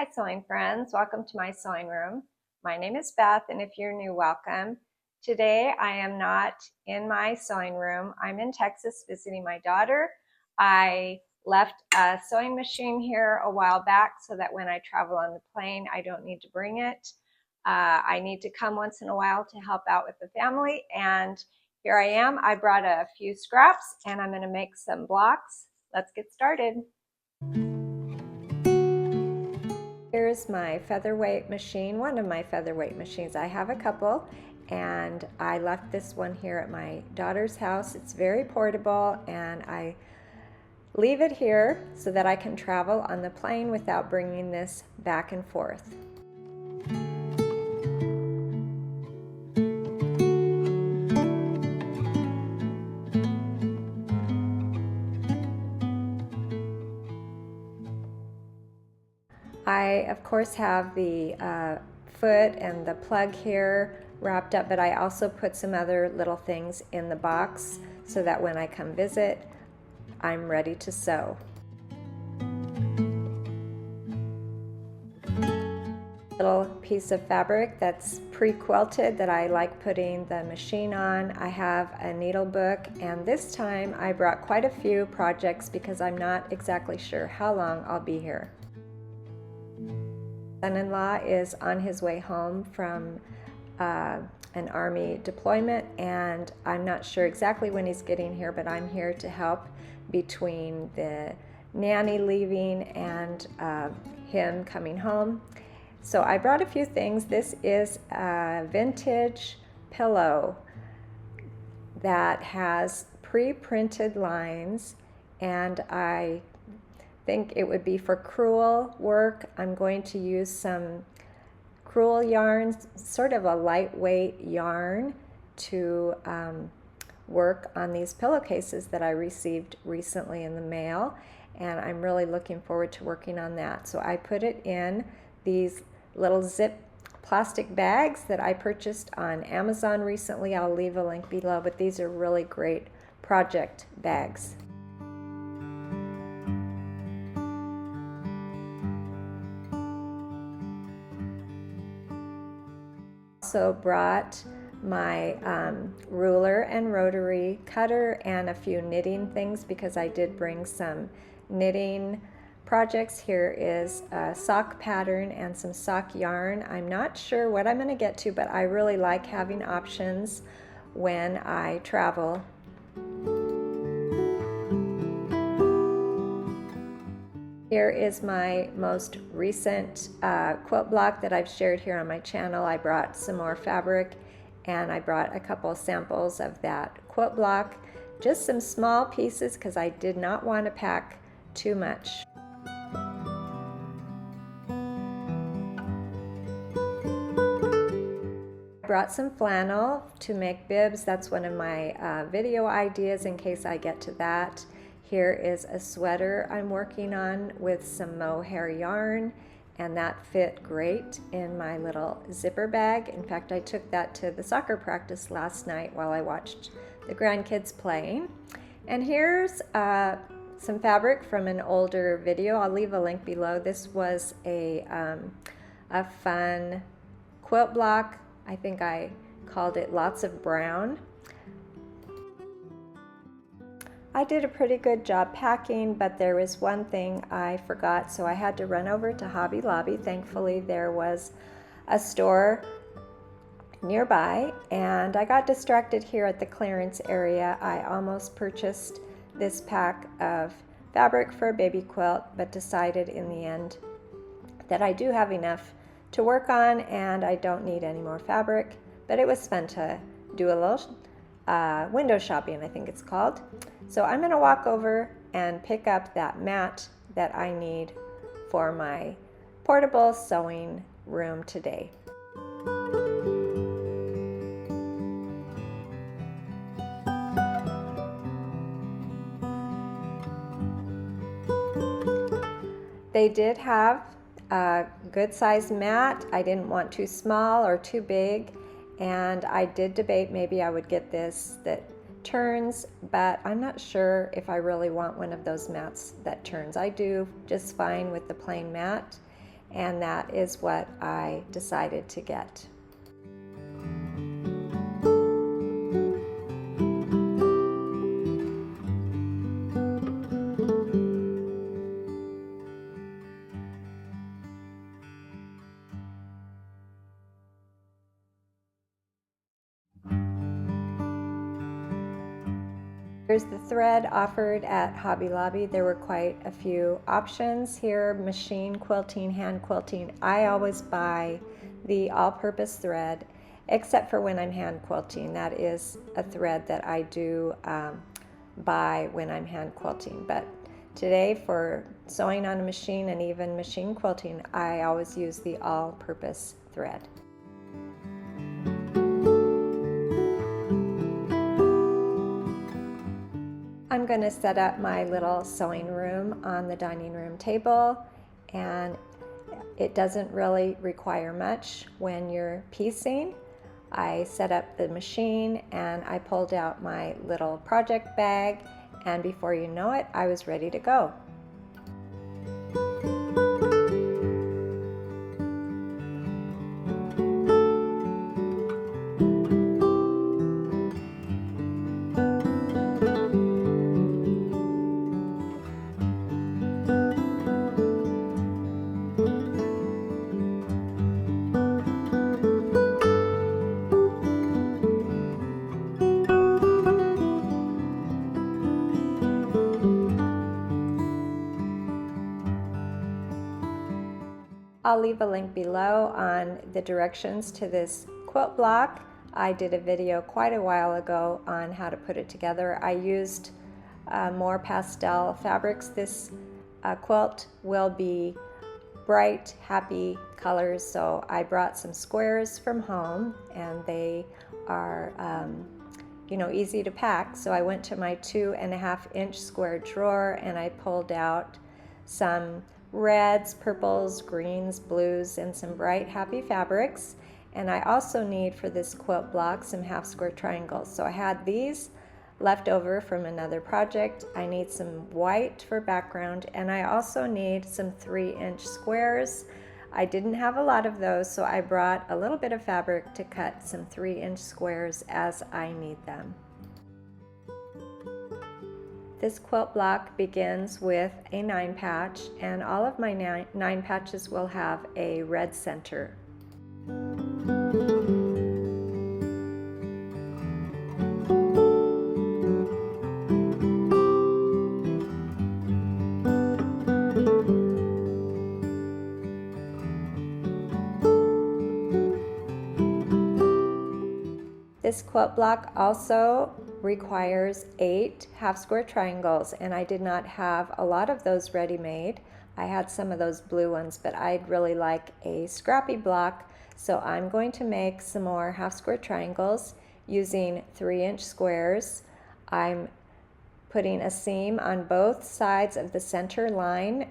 Hi sewing friends, welcome to my sewing room. My name is Beth, and if you're new, welcome. Today I am not in my sewing room. I'm in Texas visiting my daughter. I left a sewing machine here a while back so that when I travel on the plane I don't need to bring it. I need to come once in a while to help out with the family, and here I am. I brought a few scraps and I'm going to make some blocks. Let's get started. Here's my featherweight machine, one of my featherweight machines. I have a couple, and I left this one here at my daughter's house. It's very portable, and I leave it here so that I can travel on the plane without bringing this back and forth. I, of course, have the foot and the plug here wrapped up, but I also put some other little things in the box so that when I come visit, I'm ready to sew. Little piece of fabric that's pre-quilted that I like putting the machine on. I have a needle book, and this time I brought quite a few projects because I'm not exactly sure how long I'll be here. Son-in-law is on his way home from an Army deployment, and I'm not sure exactly when he's getting here, but I'm here to help between the nanny leaving and him coming home. So I brought a few things. This is a vintage pillow that has pre-printed lines, and I think it would be for crewel work. I'm going to use some crewel yarns, sort of a lightweight yarn, to work on these pillowcases that I received recently in the mail, and I'm really looking forward to working on that. So I put it in these little zip plastic bags that I purchased on Amazon recently. I'll leave a link below, but these are really great project bags. Also brought my ruler and rotary cutter and a few knitting things because I did bring some knitting projects. Here is a sock pattern and some sock yarn. I'm not sure what I'm going to get to, but I really like having options when I travel. Here is my most recent quilt block that I've shared here on my channel. I brought some more fabric, and I brought a couple samples of that quilt block. Just some small pieces because I did not want to pack too much. I brought some flannel to make bibs. That's one of my video ideas in case I get to that. Here is a sweater I'm working on with some mohair yarn, and that fit great in my little zipper bag. In fact, I took that to the soccer practice last night while I watched the grandkids playing. And here's some fabric from an older video. I'll leave a link below. This was a fun quilt block. I think I called it Lots of Brown. I did a pretty good job packing, but there was one thing I forgot, so I had to run over to Hobby Lobby. Thankfully, there was a store nearby, and I got distracted here at the clearance area. I almost purchased this pack of fabric for a baby quilt, but decided in the end that I do have enough to work on and I don't need any more fabric. But it was fun to do a little window shopping, I think it's called. So I'm going to walk over and pick up that mat that I need for my portable sewing room today. They did have a good sized mat. I didn't want too small or too big, and I did debate maybe I would get this that turns, but I'm not sure if I really want one of those mats that turns. I do just fine with the plain mat. and that is what I decided to get. Here's the thread offered at Hobby Lobby. There were quite a few options here: machine quilting, hand quilting. I always buy the all-purpose thread, except for when I'm hand quilting. That is a thread that I do buy when I'm hand quilting. But today, for sewing on a machine and even machine quilting, I always use the all-purpose thread. I'm going to set up my little sewing room on the dining room table, and it doesn't really require much when you're piecing. I set up the machine and I pulled out my little project bag, and before you know it, I was ready to go. I'll leave a link below on the directions to this quilt block. I did a video quite a while ago on how to put it together. I used more pastel fabrics. This quilt will be bright, happy colors, so I brought some squares from home, and they are easy to pack. So I went to my 2.5-inch square drawer and I pulled out some reds, purples, greens, blues, and some bright, happy fabrics. And I also need for this quilt block some half square triangles. So I had these left over from another project. I need some white for background, and I also need some 3-inch squares. I didn't have a lot of those, so I brought a little bit of fabric to cut some 3-inch squares as I need them. This quilt block begins with a 9 patch, and all of my 9 patches will have a red center. This quilt block also requires 8 half square triangles, and I did not have a lot of those ready-made. I had some of those blue ones, but I'd really like a scrappy block, so I'm going to make some more half square triangles using 3-inch squares. I'm putting a seam on both sides of the center line.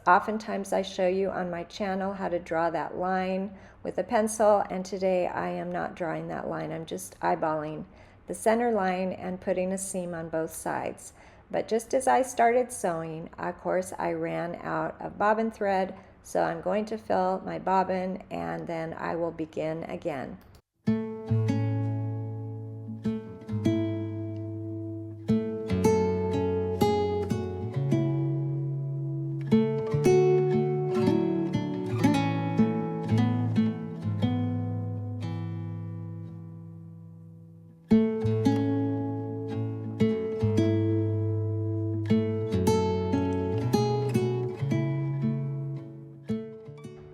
Oftentimes I show you on my channel how to draw that line with a pencil, and today I am not drawing that line. I'm just eyeballing the center line and putting a seam on both sides. But just as I started sewing, of course, I ran out of bobbin thread, so I'm going to fill my bobbin and then I will begin again.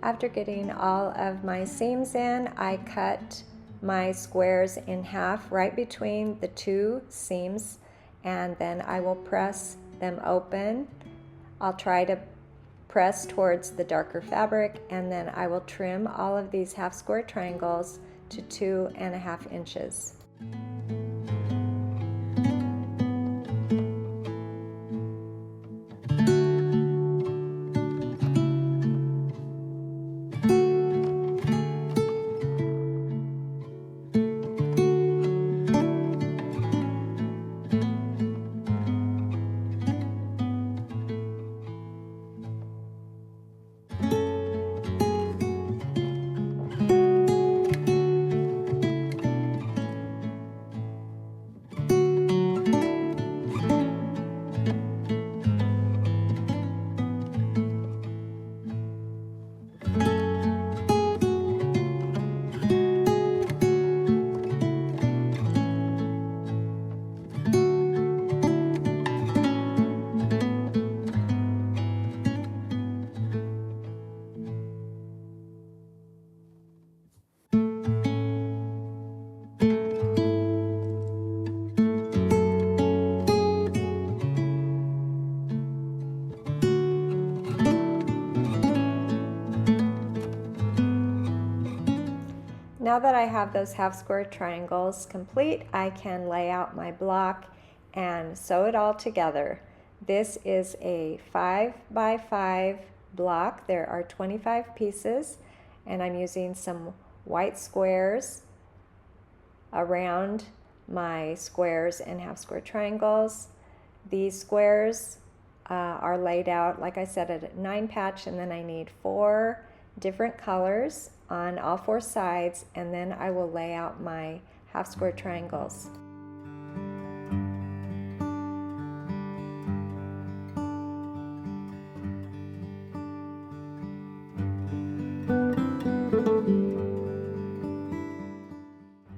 After getting all of my seams in, I cut my squares in half right between the 2 seams, and then I will press them open. I'll try to press towards the darker fabric, and then I will trim all of these half square triangles to 2.5 inches. now that I have those half square triangles complete, I can lay out my block and sew it all together. This is a 5 by 5 block. There are 25 pieces, and I'm using some white squares around my squares and half square triangles. These squares are laid out, like I said, at a 9 patch, and then I need 4 different colors on all 4 sides, and then I will lay out my half square triangles.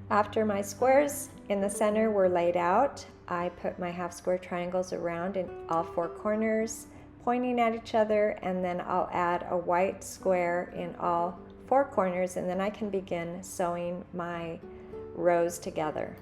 After my squares in the center were laid out, I put my half square triangles around in all 4 corners, pointing at each other, and then I'll add a white square in all 4 corners, and then I can begin sewing my rows together.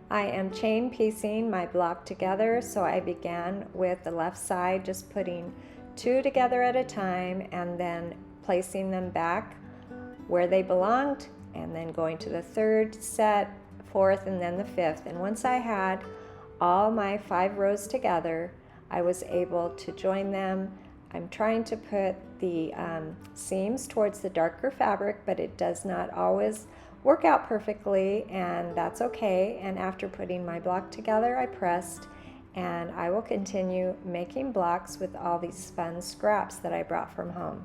I am chain piecing my block together, so I began with the left side, just putting 2 together at a time and then placing them back where they belonged, and then going to the 3rd set, 4th, and then the 5th. And once I had all my 5 rows together, I was able to join them. I'm trying to put the seams towards the darker fabric, but it does not always work out perfectly, and that's okay. And after putting my block together, I pressed, and I will continue making blocks with all these fun scraps that I brought from home.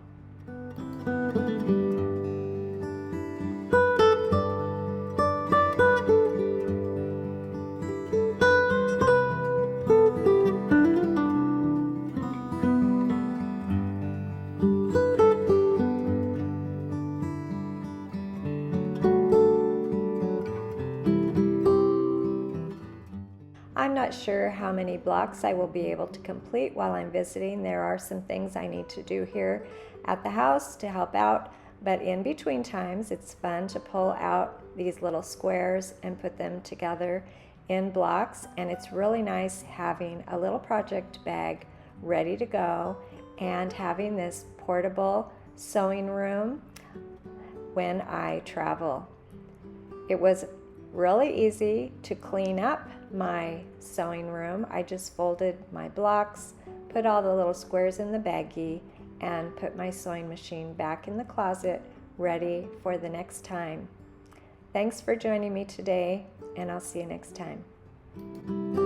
I'm not sure how many blocks I will be able to complete while I'm visiting. There are some things I need to do here at the house to help out, but in between times it's fun to pull out these little squares and put them together in blocks, and it's really nice having a little project bag ready to go and having this portable sewing room when I travel. It was really easy to clean up my sewing room. I just folded my blocks, put all the little squares in the baggie, and put my sewing machine back in the closet, ready for the next time. Thanks for joining me today, and I'll see you next time.